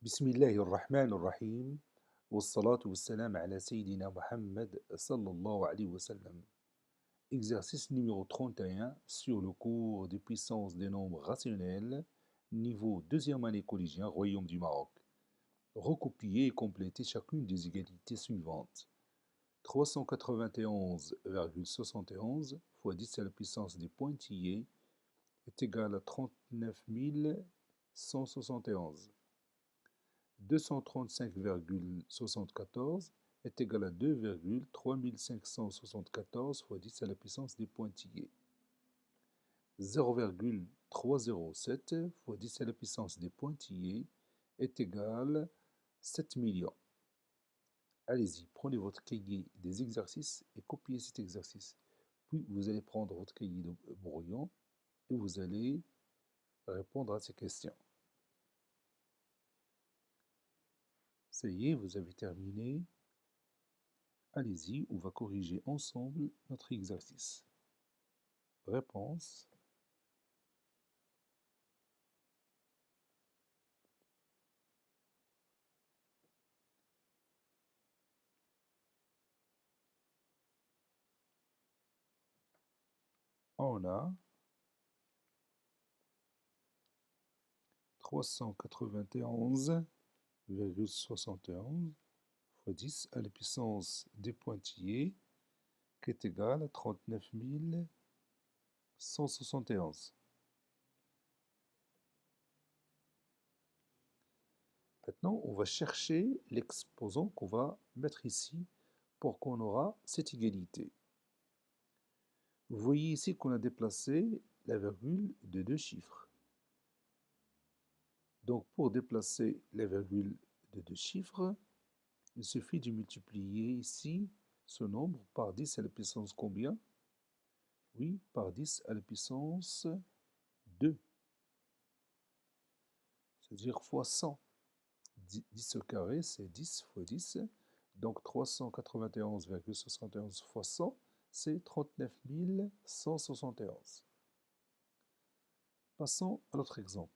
بسم الله الرحمن الرحيم والصلاة والسلام على سيدنا Mohammed sallallahu alayhi wa sallam. Exercice numéro 31 sur le cours des puissances des nombres rationnels, niveau deuxième année collégien, Royaume du Maroc. Recopier et compléter chacune des égalités suivantes. 391,71 fois 10 à la puissance des pointillés est égal à 39 171. 235,74 est égal à 2,3574 fois 10 à la puissance des pointillés. 0,307 fois 10 à la puissance des pointillés est égal à 7 millions. Allez-y, prenez votre cahier des exercices et copiez cet exercice. Puis vous allez prendre votre cahier de brouillon et vous allez répondre à ces questions. Ça y est, vous avez terminé. Allez-y, on va corriger ensemble notre exercice. Réponse. On a 391,71 fois 10 à la puissance des pointillés qui est égal à 39 171. Maintenant, on va chercher l'exposant qu'on va mettre ici pour qu'on aura cette égalité. Vous voyez ici qu'on a déplacé la virgule de deux chiffres. Donc pour déplacer la virgule de deux chiffres, il suffit de multiplier ici ce nombre par 10 à la puissance combien? Oui, par 10 à la puissance 2. C'est-à-dire fois 100. 10 au carré, c'est 10 fois 10. Donc 391,71 fois 100, c'est 39 171. Passons à l'autre exemple.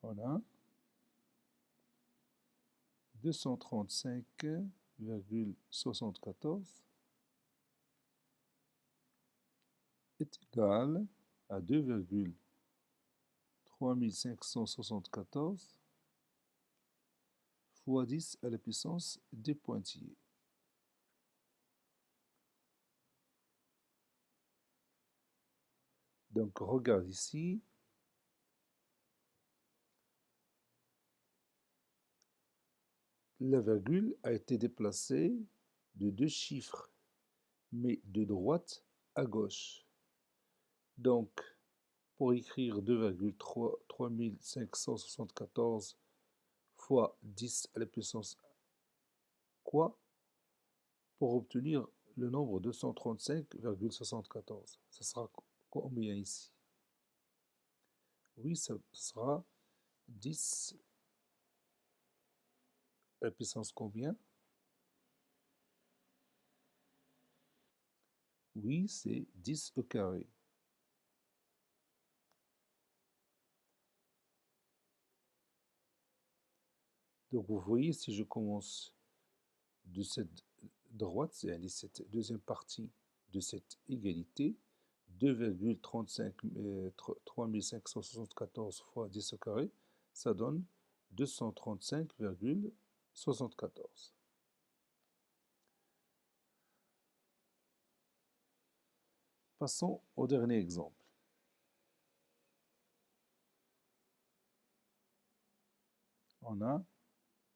On a 235,74 est égal à 2,3574 fois 10 à la puissance des pointillés. Donc regarde ici, la virgule a été déplacée de deux chiffres, mais de droite à gauche. Donc, pour écrire 2,3574 fois 10 à la puissance quoi? Pour obtenir le nombre 235,74. Ça sera combien ici? Oui, ça sera 10 à la puissance combien? Oui, c'est 10 au carré. Donc vous voyez, si je commence de cette droite, c'est-à-dire cette deuxième partie de cette égalité, 2,3574 fois 10 au carré, ça donne 235,74. Passons au dernier exemple. On a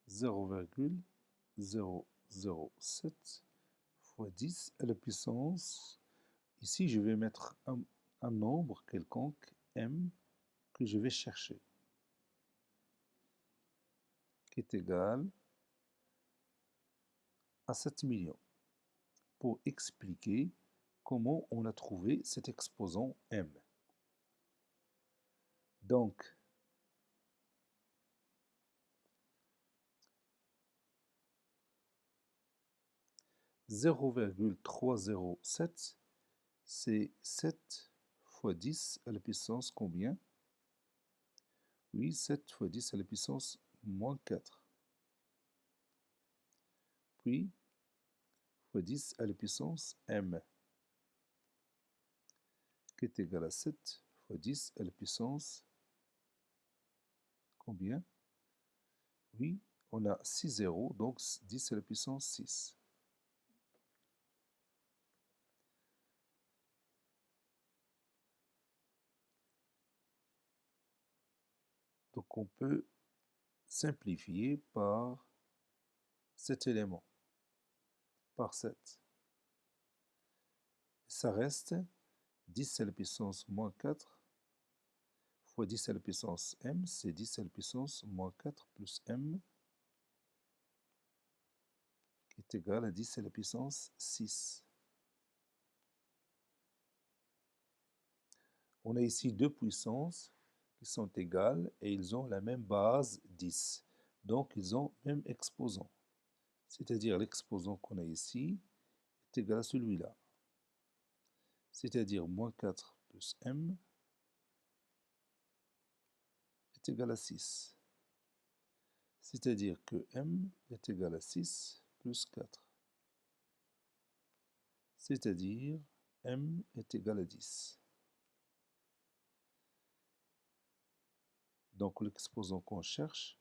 0,007 fois 10 à la puissance. Ici, je vais mettre un nombre quelconque, m, que je vais chercher, qui est égal à 7 millions, pour expliquer comment on a trouvé cet exposant m. Donc, « 0,307 c'est 7 fois 10 à la puissance combien? Oui, 7 fois 10 à la puissance moins 4. Puis, fois 10 à la puissance m, qui est égal à 7 fois 10 à la puissance combien? Oui, on a 6 zéros, donc 10 à la puissance 6. Donc on peut simplifier par cet élément, par 7. Ça reste 10 à la puissance moins 4 fois 10 à la puissance m, c'est 10 à la puissance moins 4 plus m, qui est égal à 10 à la puissance 6. On a ici deux puissances qui sont égales et ils ont la même base 10. Donc ils ont le même exposant. C'est-à-dire l'exposant qu'on a ici est égal à celui-là. C'est-à-dire moins 4 plus m est égal à 6. C'est-à-dire que m est égal à 6 plus 4. C'est-à-dire m est égal à 10. Donc l'exposant qu'on cherche,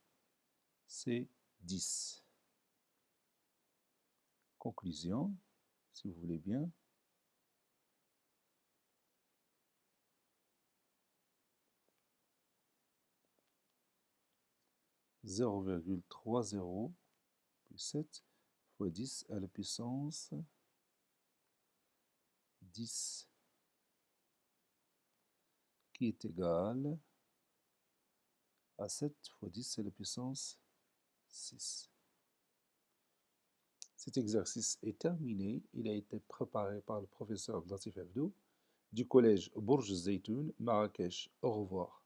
c'est 10. Conclusion, si vous voulez bien. Zéro virgule 30 plus 7 fois 10 à la puissance 10, qui est égal à 7 fois 10 à la puissance 6. Cet exercice est terminé. Il a été préparé par le professeur Latif Abdou du collège Bourj Zeytoun, Marrakech. Au revoir.